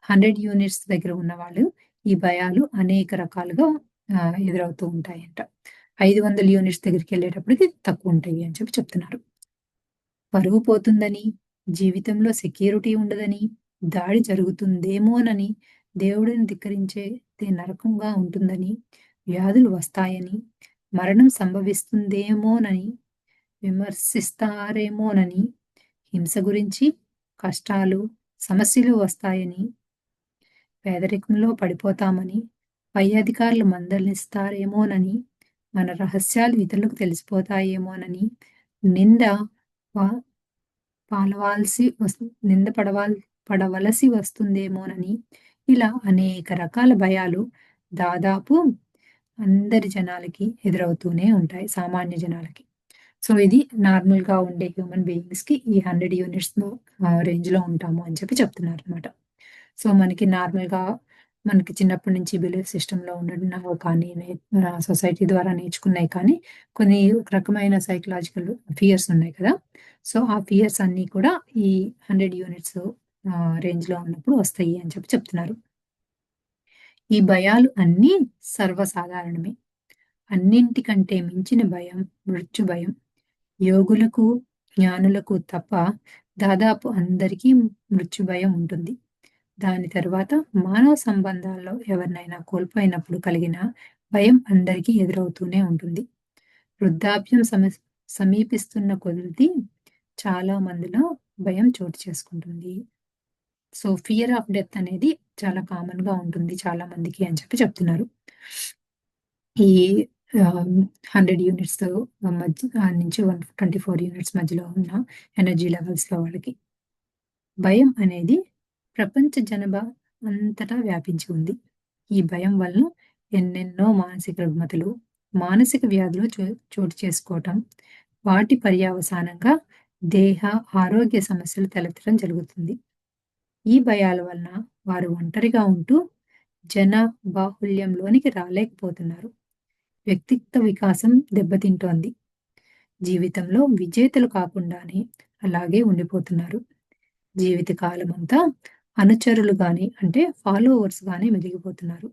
100 యూనిట్స్ దగ్గర ఉన్నవాళ్ళు ఈ భయాలు అనేక రకాలుగా ఎదురవుతూ ఉంటాయంట. 500 యూనిట్స్ దగ్గరికెళ్ళేటప్పటికి తక్కువుంటాయి అని చెప్పి చెప్తున్నారు. పరువు పోతుందని, జీవితంలో సెక్యూరిటీ ఉండదని, దాడి జరుగుతుందేమోనని, దేవుడిని ధిక్కరించేదే నరకంగా ఉంటుందని, వ్యాధులు వస్తాయని, మరణం సంభవిస్తుందేమోనని, విమర్శిస్తారేమోనని, హింస గురించి, కష్టాలు, సమస్యలు వస్తాయని, పేదరికంలో పడిపోతామని, పై అధికారులు మందలిస్తారేమోనని, మన రహస్యాలు ఇతరులకు తెలిసిపోతాయేమోనని, నింద ప పాలవాల్సి నింద పడవలసి వస్తుందేమోనని, ఇలా అనేక రకాల భయాలు దాదాపు అందరి జనాలకి ఎదురవుతూనే ఉంటాయి. సామాన్య జనాలకి. సో, ఇది నార్మల్‌గా ఉండే హ్యూమన్ బీయింగ్స్‌కి ఈ 100 యూనిట్స్‌లో రేంజ్‌లో ఉంటాము అని చెప్పి చెప్తున్నారనమాట. సో, మనకి నార్మల్‌గా మనకి చిన్నప్పటి నుంచి బిలీఫ్ సిస్టమ్‌లో ఉన్నవి కానీ, సొసైటీ ద్వారా నేర్చుకున్నయి కానీ, కొన్ని ఒక రకమైన సైకలాజికల్ ఫియర్స్ ఉన్నాయి కదా! సో, ఆ ఫియర్స్ అన్నీ కూడా ఈ 100 యూనిట్స్ రేంజ్‌లో ఉన్నప్పుడు వస్తాయి అని చెప్పి చెప్తున్నారు. ఈ భయాలు అన్నీ సర్వసాధారణమే. అన్నింటికంటే మించిన భయం మృత్యు భయం. యోగులకు, జ్ఞానులకు తప్ప దాదాపు అందరికీ మృత్యు భయం ఉంటుంది. దాని తరువాత మానవ సంబంధాల్లో ఎవరినైనా కోల్పోయినప్పుడు కలిగిన భయం అందరికీ ఎదురవుతూనే ఉంటుంది. వృద్ధాప్యం సమీపిస్తున్న కొద్దీ చాలా మందిలో భయం చోటు చేసుకుంటుంది. సో, ఫియర్ ఆఫ్ డెత్ అనేది చాలా కామన్‌గా ఉంటుంది చాలా మందికి అని చెప్పి చెప్తున్నారు. ఈ 100 యూనిట్స్ నుంచి 124 యూనిట్స్ మధ్యలో ఉన్న ఎనర్జీ లెవెల్స్‌లో వాళ్ళకి. భయం అనేది ప్రపంచ జనాభా అంతటా వ్యాపించి ఉంది. ఈ భయం వలన ఎన్నెన్నో మానసిక రుగ్మతలు, మానసిక వ్యాధులు చోటు చేసుకోవటం, వాటి పర్యవసానంగా దేహ, ఆరోగ్య సమస్యలు తలెత్తడం జరుగుతుంది. ఈ భయాల వలన వారు ఒంటరిగా ఉంటూ జన బాహుళ్యంలోనికి రాలేకపోతున్నారు. వ్యక్తిత్వ వికాసం దెబ్బతింటోంది. జీవితంలో విజేతలు కాకుండానే అలాగే ఉండిపోతున్నారు. జీవిత కాలమంతా అనుచరులుగానే అంటే ఫాలోవర్స్‌గానే మెలిగిపోతున్నారు.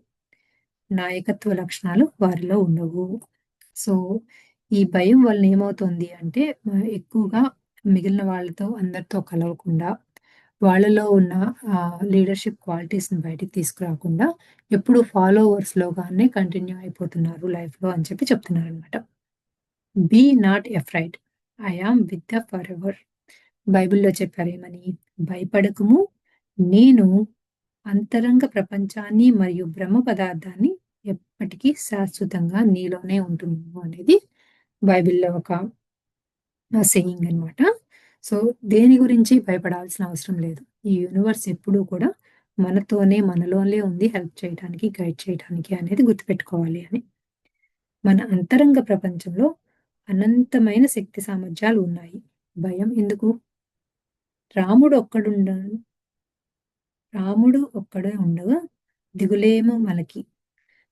నాయకత్వ లక్షణాలు వారిలో ఉండవు. సో, ఈ భయం వలన ఏమవుతుంది అంటే ఎక్కువగా మిగిలిన వాళ్ళతో అందరితో కలవకుండా, వాళ్ళలో ఉన్న లీడర్‌షిప్ క్వాలిటీస్‌ని బయటికి తీసుకురాకుండా ఎప్పుడు ఫాలోవర్స్‌లోగానే కంటిన్యూ అయిపోతున్నారు లైఫ్‌లో అని చెప్పి చెప్తున్నారనమాట. Be not afraid. I am with the forever. బైబిల్‌లో చెప్పారేమని? భయపడకుము, నేను అంతరంగ ప్రపంచాన్ని మరియు బ్రహ్మ పదార్థాన్ని ఎప్పటికీ శాశ్వతంగా నీలోనే ఉంటున్నాను అనేది బైబిల్‌లో ఒక సేయింగ్ అనమాట. సో, దేని గురించి భయపడాల్సిన అవసరం లేదు. ఈ యూనివర్స్ ఎప్పుడూ కూడా మనతోనే, మనలోనే ఉంది హెల్ప్ చేయటానికి, గైడ్ చేయటానికి అనేది గుర్తుపెట్టుకోవాలి అని. మన అంతరంగ ప్రపంచంలో అనంతమైన శక్తి సామర్థ్యాలు ఉన్నాయి. భయం ఎందుకు? రాముడు ఒక్కడుండ రాముడు ఒక్కడే ఉండగా దిగులేమో మనకి.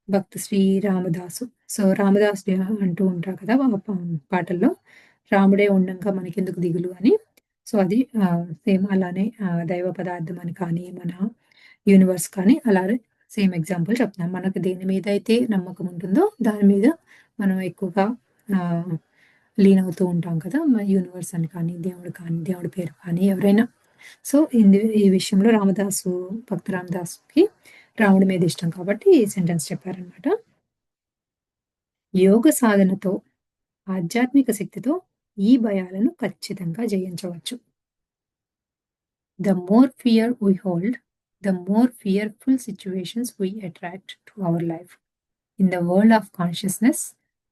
భక్త శ్రీ రామదాసు. సో, రామదాసు అంటూ ఉంటారు కదా! పాటల్లో రాముడే ఉండంగా మనకెందుకు దిగులు అని. సో, అది సేమ్ అలానే దైవ పదార్థం అని కానీ, మన యూనివర్స్ కానీ అలానే సేమ్ ఎగ్జాంపుల్ చెప్తున్నాను. మనకు దేని మీద అయితే నమ్మకం ఉంటుందో దాని మీద మనం ఎక్కువగా ఆహ్, లీనవుతూ ఉంటాం కదా! యూనివర్స్ అని కానీ, దేవుడు కానీ, దేవుడి పేరు కానీ ఎవరైనా. సో, ఈ విషయంలో భక్త రామదాసుకి రాముడి మీద ఇష్టం కాబట్టి ఈ సెంటెన్స్ చెప్పారనమాట. యోగ సాధనతో, ఆధ్యాత్మిక శక్తితో ఈ భయాలను ఖచ్చితంగా జయించవచ్చు. The more fear we hold, the more fearful situations we attract to our life. In the world of consciousness,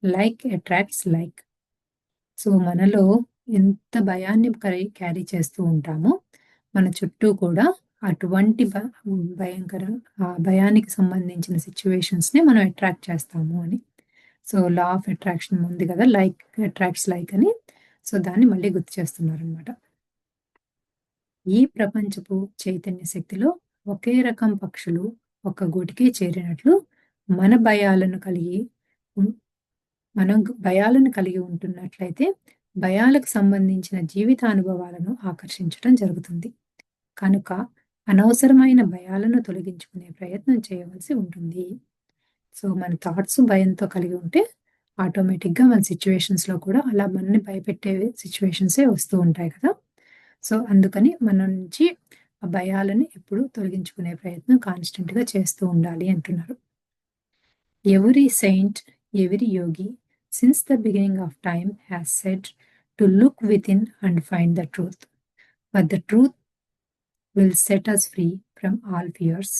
like attracts like. So, మనలో ఎంత భయాన్ని క్యారీ చేస్తూ ఉంటామో, మన చుట్టూ కూడా అటువంటి భయంకర భయానికి సంబంధించిన సిట్యుయేషన్స్‌ని మనం అట్రాక్ట్ చేస్తాము అని. సో, లా ఆఫ్ అట్రాక్షన్ ఉంది కదా! లైక్ అట్రాక్ట్స్ లైక్ అని. సో, దాన్ని మళ్ళీ గుర్తు చేస్తున్నారనమాట. ఈ ప్రపంచపు చైతన్య శక్తిలో ఒకే రకం పక్షులు ఒక గూటికే చేరినట్లు మన భయాలను కలిగి ఉన్ మనం భయాలను కలిగి ఉంటున్నట్లయితే, భయాలకు సంబంధించిన జీవితానుభవాలను ఆకర్షించటం జరుగుతుంది. కనుక అనవసరమైన భయాలను తొలగించుకునే ప్రయత్నం చేయవలసి ఉంటుంది. సో, మన థాట్స్ భయంతో కలిగి ఉంటే ఆటోమేటిక్‌గా మన సిట్యుయేషన్స్‌లో కూడా అలా మనల్ని భయపెట్టే సిట్యుయేషన్సే వస్తూ ఉంటాయి కదా! సో, అందుకని మన నుంచి ఆ భయాలని ఎప్పుడూ తొలగించుకునే ప్రయత్నం కాన్స్టెంట్‌గా చేస్తూ ఉండాలి అంటున్నారు. Every saint, every yogi, since the beginning of time, has said to look within and find the truth. But the truth will set us free from all fears.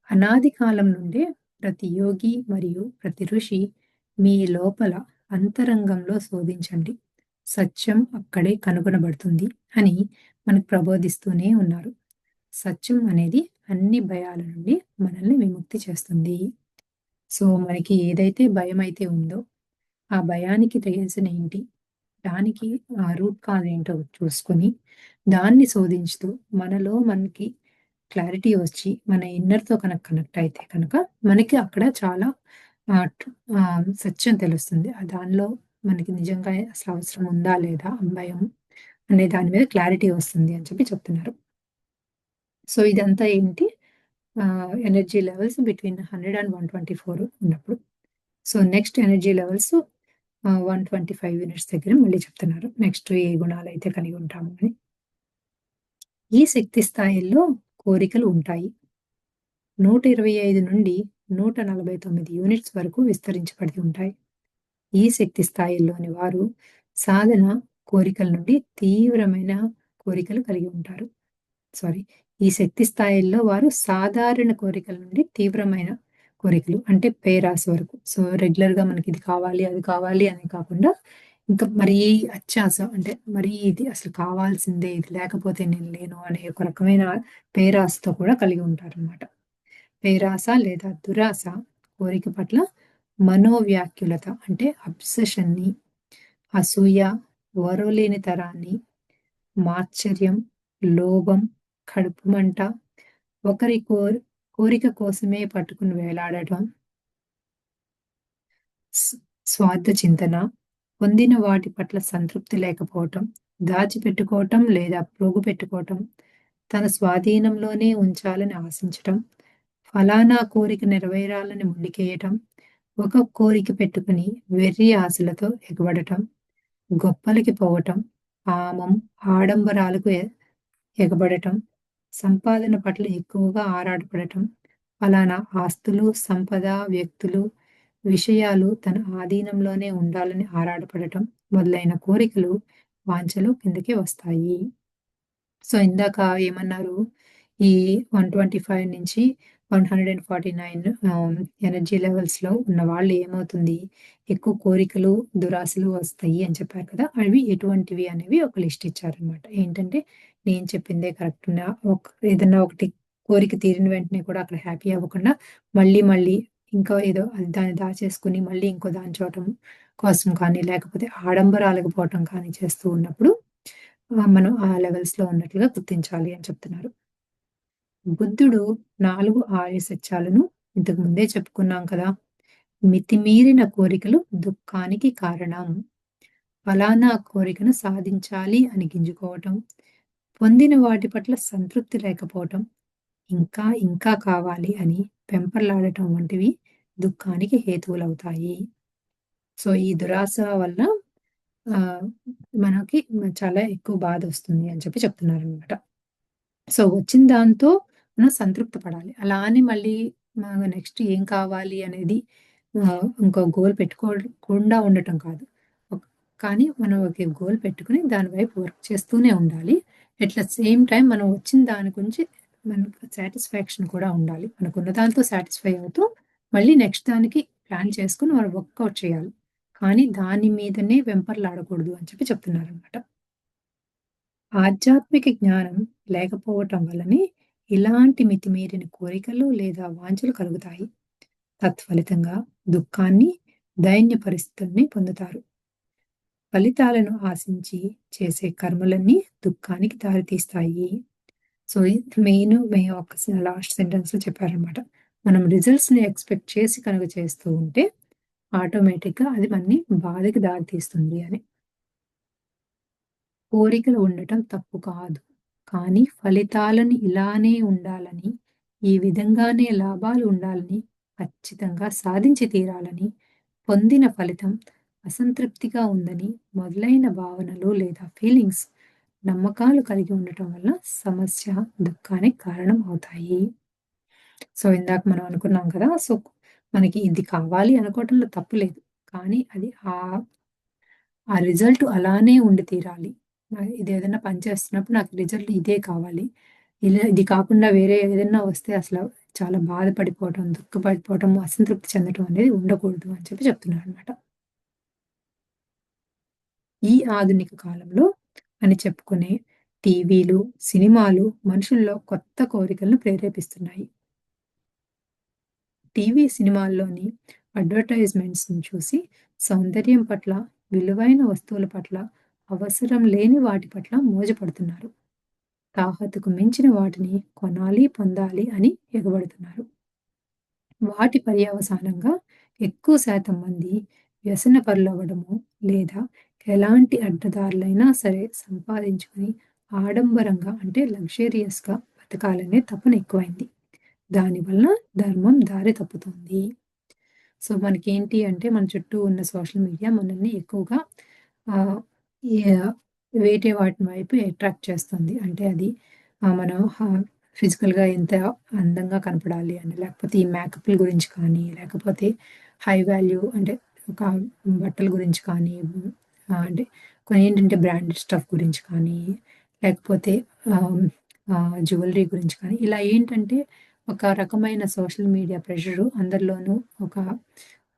అనాది కాలం నుండే ప్రతి యోగి మరియు ప్రతి ఋషి మీ లోపల అంతరంగంలో శోధించండి. సత్యం అక్కడే కనుగొనబడుతుంది అని మనకు ప్రబోధిస్తూనే ఉన్నారు. సత్యం అనేది అన్ని భయాల నుండి మనల్ని విముక్తి చేస్తుంది. సో, మనకి ఏదైతే భయమైతే ఉందో, ఆ భయానికి రీజన్ ఏంటి? దానికి రూట్ కాజ్ ఏంటో చూసుకొని, దాన్ని శోధించుతూ మనలో మనకి క్లారిటీ వచ్చి, మన ఇన్నర్‌తో కనెక్ట్ అయితే కనుక, మనకి అక్కడ చాలా సత్యం తెలుస్తుంది. దానిలో మనకి నిజంగా అసలు అవసరం ఉందా? లేదా? భయం అనే దాని మీద క్లారిటీ వస్తుంది అని చెప్పి చెప్తున్నారు. సో, ఇదంతా ఏంటి? ఎనర్జీ లెవెల్స్ బిట్వీన్ 100 అండ్ 124 ఉన్నప్పుడు. So, next energy levels 125 units దగ్గర మళ్ళీ చెప్తున్నారు. నెక్స్ట్ ఏ గుణాలైతే కలిగి ఉంటాము అని. ఈ శక్తి స్థాయిల్లో కోరికలు ఉంటాయి. 125 నుండి 149 యూనిట్స్ వరకు విస్తరించబడి ఉంటాయి. ఈ శక్తి స్థాయిల్లోని వారు సాధన కోరికల నుండి తీవ్రమైన కోరికలు కలిగి ఉంటారు. సారీ. ఈ శక్తి స్థాయిల్లో వారు సాధారణ కోరికల నుండి తీవ్రమైన కోరికలు అంటే పేరాస వరకు. సో, రెగ్యులర్‌గా మనకి ఇది కావాలి, అది కావాలి అని కాకుండా ఇంకా మరీ అత్యాస అంటే మరీ ఇది అసలు కావాల్సిందే, ఇది లేకపోతే నేను లేను అనే ఒక రకమైన పేరాసతో కూడా కలిగి ఉంటారనమాట. పేరాస లేదా దురాస కోరిక పట్ల మనోవ్యాకులత అంటే అబ్సెషన్‌ని, అసూయ, ఓర్వలేనితనాన్ని, మాత్సర్యం, లోభం, కడుపుమంట, ఒకరి కోరిక కోసమే పట్టుకుని వేలాడటం, స్ స్వార్థ చింతన, పొందిన వాటి పట్ల సంతృప్తి లేకపోవటం, దాచిపెట్టుకోవటం లేదా పోగుపెట్టుకోవటం, తన స్వాధీనంలోనే ఉంచాలని ఆశించటం, ఫలానా కోరిక నెరవేరాలని మొండికేయటం, ఒక కోరిక పెట్టుకుని వెర్రి ఆశలతో ఎగబడటం, గొప్పలకి పోవటం, కామం, ఆడంబరాలకు ఎగబడటం, సంపాదన పట్ల ఎక్కువగా ఆరాటపడటం, ఫలానా ఆస్తులు, సంపద, వ్యక్తులు, విషయాలు తన ఆధీనంలోనే ఉండాలని ఆరాటపడటం మొదలైన కోరికలు, వాంఛలు కిందకి వస్తాయి. సో, ఇందాక ఏమన్నారు? ఈ 125 నుంచి 149 ఎనర్జీ లెవెల్స్‌లో ఉన్న వాళ్ళు ఏమవుతుంది? ఎక్కువ కోరికలు, దురాశలు వస్తాయి అని చెప్పారు కదా! అవి ఎటువంటివి అనేవి ఒక లిస్ట్ ఇచ్చారనమాట. ఏంటంటే, నేను చెప్పిందే కరెక్ట్ ఏదన్నా ఒకటి కోరిక తీరిన వెంటనే కూడా అక్కడ హ్యాపీ అవ్వకుండా మళ్ళీ మళ్ళీ ఇంకా ఏదో దాన్ని దాచేసుకుని మళ్ళీ ఇంకో దాన్ని చూడటం కోసం కానీ, లేకపోతే ఆడంబరాలకు పోవటం కానీ చేస్తూ ఉన్నప్పుడు మనం ఆ లెవెల్స్‌లో ఉన్నట్లుగా గుర్తించాలి అని చెప్తున్నారు. బుద్ధుడు 4 ఆర్య సత్యాలను ఇంతకు ముందే చెప్పుకున్నాం కదా! మితిమీరిన కోరికలు దుఃఖానికి కారణం. ఫలానా కోరికను సాధించాలి అని గింజుకోవటం, పొందిన వాటి పట్ల సంతృప్తి లేకపోవటం, ఇంకా ఇంకా కావాలి అని వెంపర్లాడటం వంటివి దుఃఖానికి హేతువులవుతాయి. సో, ఈ దురాశ వల్ల ఆహ్, మనకి చాలా ఎక్కువ బాధొస్తుంది అని చెప్తున్నారనమాట. సో, వచ్చిన దాంతో మనం సంతృప్తి పడాలి. అలా అని మళ్ళీ నెక్స్ట్ ఏం కావాలి అనేది ఇంకో గోల్ పెట్టుకోకుండా ఉండటం కాదు. కానీ మనం ఒక గోల్ పెట్టుకొని దాని వైపు వర్క్ చేస్తూనే ఉండాలి. ఎట్ ద సేమ్ టైమ్ మనం వచ్చిన దాని గురించి మనకు సాటిస్ఫాక్షన్ కూడా ఉండాలి. మనకున్న దాంతో సాటిస్ఫై అవుతూ మళ్ళీ నెక్స్ట్ దానికి ప్లాన్ చేసుకొని మనం వర్కౌట్ చేయాలి. కానీ దాని మీదనే వెంపర్లాడకూడదు అని చెప్తున్నారనమాట. ఆధ్యాత్మిక జ్ఞానం లేకపోవటం వల్లనే ఇలాంటి మితిమీరిన కోరికలు లేదా వాంఛలు కలుగుతాయి. తత్ఫలితంగా దుఃఖాన్ని, దైన్య పరిస్థితుల్ని పొందుతారు. ఫలితాలను ఆశించి చేసే కర్మలన్నీ దుఃఖానికి దారితీస్తాయి. సో, ఇది మెయిన్ ఒక లాస్ట్ సెంటెన్స్‌లో చెప్పారనమాట. మనం రిజల్ట్స్‌ని ఎక్స్‌పెక్ట్ చేసి కనుక చేస్తూ ఉంటే ఆటోమేటిక్‌గా అది మనని బాధకి దారితీస్తుంది అని. కోరికలు ఉండటం తప్పు కాదు. కానీ ఫలితాలను ఇలానే ఉండాలని, ఈ విధంగానే లాభాలు ఉండాలని, ఖచ్చితంగా సాధించి తీరాలని, పొందిన ఫలితం అసంతృప్తిగా ఉందని మొదలైన భావనలు లేదా ఫీలింగ్స్, నమ్మకాలు కలిగి ఉండటం వల్ల సమస్య, దుఃఖానికి కారణం అవుతాయి. సో, ఇందాక మనం అనుకున్నాం కదా! సో, మనకి ఇది కావాలి అనుకోవటంలో తప్పు లేదు. కానీ అది ఆ రిజల్ట్ అలానే ఉండి తీరాలి. ఇదేదైనా పని చేస్తున్నప్పుడు నాకు రిజల్ట్ ఇదే కావాలి. ఇది కాకుండా వేరే ఏదైనా వస్తే అసల చాలా బాధపడిపోవటం, దుఃఖపడిపోవటం, అసంతృప్తి చెందటం అనేది ఉండకూడదు అని చెప్తున్నారనమాట. ఈ ఆధునిక కాలంలో అని చెప్పుకునే టీవీలు, సినిమాలు మనుషుల్లో కొత్త కోరికలను ప్రేరేపిస్తున్నాయి. టీవీ, సినిమాల్లోని అడ్వర్టైజ్‌మెంట్స్‌ని చూసి సౌందర్యం పట్ల, విలువైన వస్తువుల పట్ల, అవసరం లేని వాటి పట్ల మోజుపడుతున్నారు. తాహతుకు మించిన వాటిని కొనాలి, పొందాలి అని ఎగబడుతున్నారు. వాటి పర్యవసానంగా ఎక్కువ శాతం మంది వ్యసనపరులవ్వడము, లేదా ఎలాంటి అడ్డదారులైనా సరే సంపాదించుకొని ఆడంబరంగా అంటే లగ్జూరియస్‌గా బతకాలనే తపన ఎక్కువైంది. దానివల్ల ధర్మం దారి తప్పుతుంది. సో, మనకేంటి అంటే మన చుట్టూ ఉన్న సోషల్ మీడియా మనల్ని ఎక్కువగా ఆహ్, యాహ్! వేరే వాటి వైపు అట్రాక్ట్ చేస్తుంది. అంటే అది మనం ఫిజికల్‌గా ఎంత అందంగా కనపడాలి అని, లేకపోతే ఈ మేకప్‌ల గురించి కానీ, లేకపోతే హై వాల్యూ అంటే ఒక బట్టల గురించి కానీ, అంటే కొన్నేంటంటే బ్రాండెడ్ స్టఫ్ గురించి కానీ, లేకపోతే ఆహ్, జ్యువెల్లరీ గురించి కానీ, ఇలా ఏంటంటే ఒక రకమైన సోషల్ మీడియా ప్రెషరు అందరిలోనూ ఒక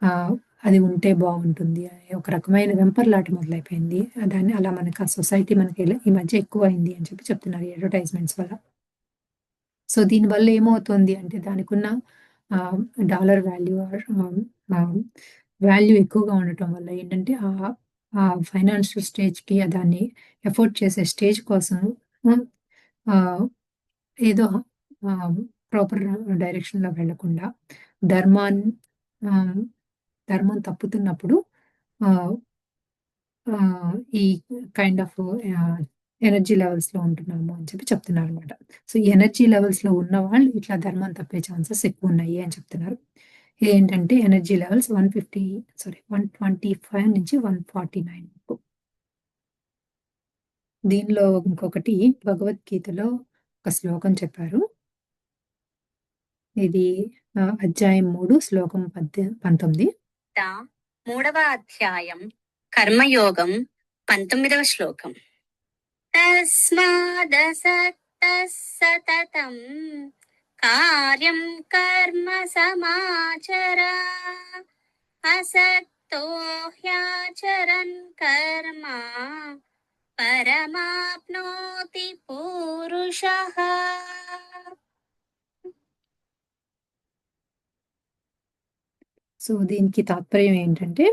ఆహ్, అది ఉంటే బావుంటుంది అనే ఒక రకమైన వెంపర్లాట మొదలైపోయింది. దాన్ని అలా మనకు ఆ సొసైటీ మనకి ఈ మధ్య ఎక్కువయింది అని చెప్తున్నారు ఈ అడ్వర్టైజ్‌మెంట్స్ వల్ల. సో, దీనివల్ల ఏమవుతుంది అంటే దానికున్న ఆహ్, డాలర్ వాల్యూ ఆహ్, వాల్యూ ఎక్కువగా ఉండటం వల్ల ఏంటంటే ఆ ఫైనాన్షియల్ స్టేజ్‌కి దాన్ని ఎఫోర్డ్ చేసే స్టేజ్ కోసం హ్మ్. ఆహ్, ఏదో ఆహ్, ప్రాపర్ డైరెక్షన్‌లో వెళ్ళకుండా ధర్మాన్ ఆహ్, ధర్మం తప్పుతున్నప్పుడు ఆహ్, ఈ కైండ్ ఆఫ్ ఎనర్జీ లెవెల్స్‌లో ఉంటున్నాము అని చెప్తున్నారనమాట. సో, ఈ ఎనర్జీ లెవెల్స్‌లో ఉన్నవాళ్ళు ఇట్లా ధర్మం తప్పే ఛాన్సెస్ ఎక్కువున్నాయి అని చెప్తున్నారు. ఏంటంటే ఎనర్జీ లెవెల్స్ 125 నుంచి 149 వరకు. దీనిలో ఇంకొకటి భగవద్గీతలో ఒక శ్లోకం చెప్పారు. ఇది అధ్యాయం 3 శ్లోకం 19. దా మూడవ అధ్యాయం కర్మయోగం 19వ శ్లోకం. తస్మాదసక్తః సతతం కార్యం కర్మ సమాచర అసక్తో హ్యాచరన్ కర్మ పరమాప్నోతి పూరుషః. సో దీనికి తాత్పర్యం ఏంటంటే,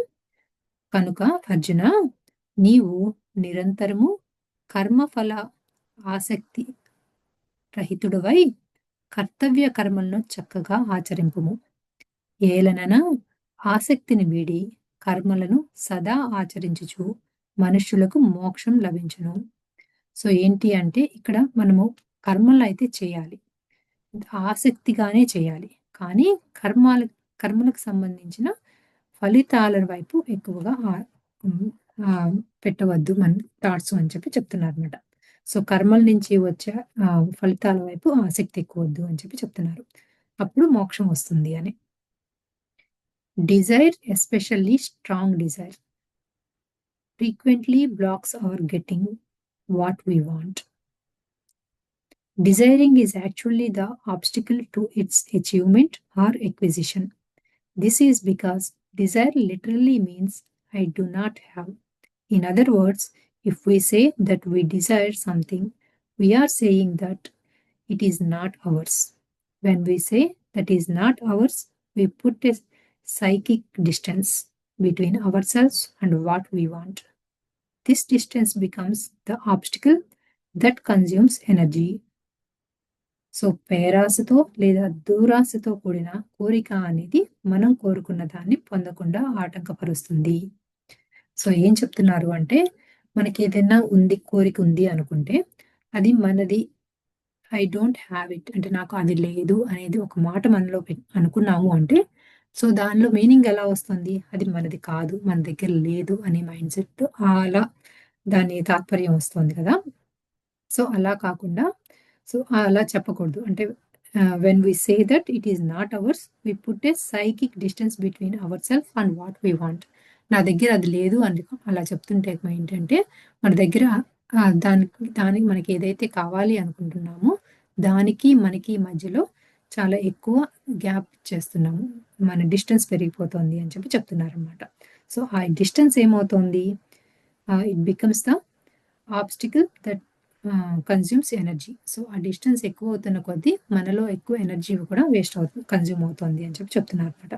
కనుక అర్జున, నీవు నిరంతరము కర్మఫల ఆసక్తి రహితుడవై కర్తవ్య కర్మలను చక్కగా ఆచరింపుము. ఏలనన ఆసక్తిని వీడి కర్మలను సదా ఆచరించుచు మనుష్యులకు మోక్షం లభించును. సో ఏంటి అంటే, ఇక్కడ మనము కర్మలు అయితే చేయాలి, ఆసక్తిగానే చేయాలి. కానీ కర్మలకు సంబంధించిన ఫలితాల వైపు ఎక్కువగా పెట్టవద్దు మన థాట్స్ అని చెప్పి చెప్తున్నారన్నమాట. సో కర్మల నుంచి వచ్చే ఫలితాల వైపు ఆసక్తి ఎక్కువద్దు అని చెప్పి చెప్తున్నారు. అప్పుడు మోక్షం వస్తుంది అని. Desire, especially strong desire, frequently blocks our getting what we want. Desiring is actually the obstacle to its achievement or acquisition. This is because desire literally means I do not have. In other words, if we say that we desire something, we are saying that it is not ours. When we say that is not ours, we put a psychic distance between ourselves and what we want. This distance becomes the obstacle that consumes energy. So పేరాశతో లేదా దురాశతో కూడిన కోరిక అనేది మనం కోరుకున్న దాన్ని పొందకుండా ఆటంకపరుస్తుంది. సో ఏం చెప్తున్నారు అంటే, మనకి ఏదైనా ఉంది, కోరిక ఉంది అనుకుంటే అది మనది, ఐ డోంట్ హ్యావ్ ఇట్ అంటే నాకు అది లేదు అనేది ఒక మాట మనలో అనుకున్నాము అంటే, సో దానిలో మీనింగ్ ఎలా వస్తుంది? అది మనది కాదు, మన దగ్గర లేదు అనే మైండ్ సెట్, అలా దాని తాత్పర్యం వస్తుంది కదా. సో అలా కాకుండా, సో అలా చెప్పకూడదు. అంటే when we say that it is not ours, we put a psychic distance between our self and what we want. నా దగ్గర అది లేదు అని అలా చెప్తుంటే ఏంటంటే, మన దగ్గర దానికి మనకి ఏదైతే కావాలి అనుకుంటున్నామో దానికి మనకి మధ్యలో చాలా ఎక్కువ గ్యాప్ చేస్తున్నాము, మన డిస్టెన్స్ పెరిగిపోతుంది అని చెప్పి చెప్తున్నారు అనమాట. సో ఆ డిస్టెన్స్ ఏమవుతుంది? It becomes the obstacle that consumes energy. So ఆ డిస్టెన్స్ ఎక్కువ అవుతున్న కొద్దీ మనలో ఎక్కువ ఎనర్జీ కూడా వేస్ట్ అవుతుంది, కన్జ్యూమ్ అవుతుంది అని చెప్పి చెప్తున్నారు అనమాట.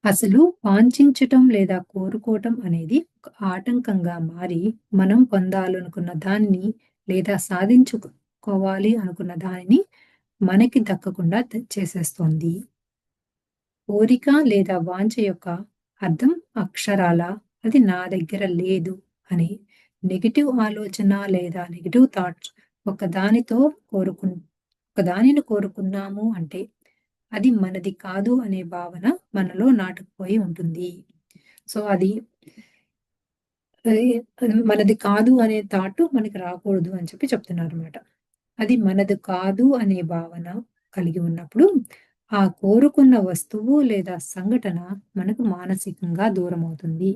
అసలు వాంఛించటం లేదా కోరుకోవటం అనేది ఒక ఆటంకంగా మారి మనం పొందాలనుకున్న దాన్ని లేదా సాధించుకోవాలి అనుకున్న దానిని మనకి దక్కకుండా చేసేస్తోంది. కోరిక లేదా వాంఛ యొక్క అర్థం అక్షరాల అది నా దగ్గర లేదు అని నెగిటివ్ ఆలోచన లేదా నెగిటివ్ థాట్స్ ఒకదానిని కోరుకున్నాము అంటే అది మనది కాదు అనే భావన మనలో నాటుకుపోయి ఉంటుంది. సో అది మనది కాదు అనే థాట్ మనకి రాకూడదు అని చెప్పి చెప్తున్నారు అనమాట. అది మనది కాదు అనే భావన కలిగి ఉన్నప్పుడు ఆ కోరుకున్న వస్తువు లేదా సంఘటన మనకు మానసికంగా దూరం అవుతుంది.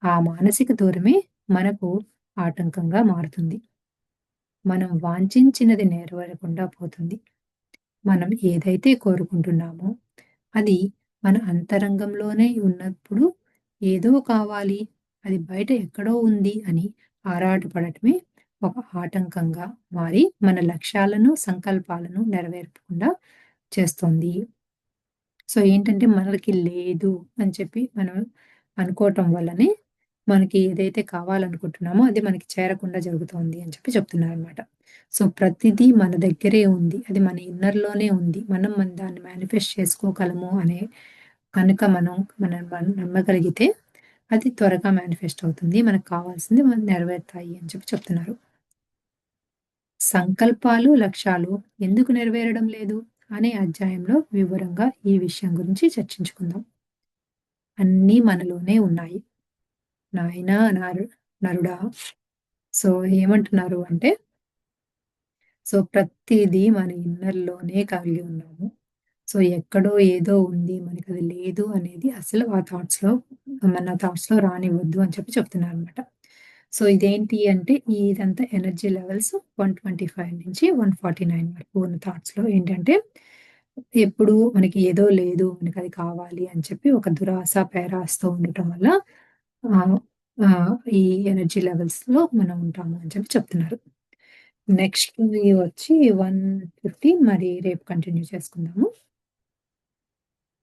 ఆ మానసిక దూరమే మనకు ఆటంకంగా మారుతుంది. మనం వాంఛించినది నెరవేరకుండా పోతుంది. మనం ఏదైతే కోరుకుంటున్నామో అది మన అంతరంగంలోనే ఉన్నప్పుడు ఏదో కావాలి, అది బయట ఎక్కడో ఉంది అని ఆరాటపడటమే ఒక ఆటంకంగా మారి మన లక్ష్యాలను, సంకల్పాలను నెరవేర్చకుండా చేస్తుంది. సో ఏంటంటే, మనకి లేదు అని చెప్పి మనం అనుకోవటం వల్లనే మనకి ఏదైతే కావాలనుకుంటున్నామో అది మనకి చేరకుండా జరుగుతోంది అని చెప్పి చెప్తున్నారనమాట. సో ప్రతిదీ మన దగ్గరే ఉంది, అది మన ఇన్నర్‌లోనే ఉంది, మనం దాన్ని మేనిఫెస్ట్ చేసుకోగలము అనే కనుక మనం నమ్మగలిగితే అది త్వరగా మేనిఫెస్ట్ అవుతుంది, మనకు కావాల్సింది నెరవేరుతాయి అని చెప్పి చెప్తున్నారు. సంకల్పాలు, లక్ష్యాలు ఎందుకు నెరవేరడం లేదు అనే అధ్యాయంలో వివరంగా ఈ విషయం గురించి చర్చించుకుందాం. అన్నీ మనలోనే ఉన్నాయి నాయనా నరుడా. సో ఏమంటున్నారు అంటే, సో ప్రతిదీ మన ఇన్నర్‌లోనే కలిగి ఉన్నాము. సో ఎక్కడో ఏదో ఉంది, మనకి అది లేదు అనేది అసలు మన థాట్స్‌లో రానివ్వద్దు అని చెప్పి చెప్తున్నారనమాట. సో ఇదేంటి అంటే, ఇదంతా ఎనర్జీ లెవెల్స్ 125 నుంచి 149 వరకు ఉన్న థాట్స్‌లో ఏంటంటే, ఎప్పుడు మనకి ఏదో లేదు, మనకి అది కావాలి అని చెప్పి ఒక దురాశ, పేరాశతో ఉండటం వల్ల ఈ ఎనర్జీ లెవెల్స్‌లో మనం ఉంటాము అని చెప్పి చెప్తున్నారు. నెక్స్ట్‌ది వచ్చి 150, మరి రేపు కంటిన్యూ చేసుకుందాము.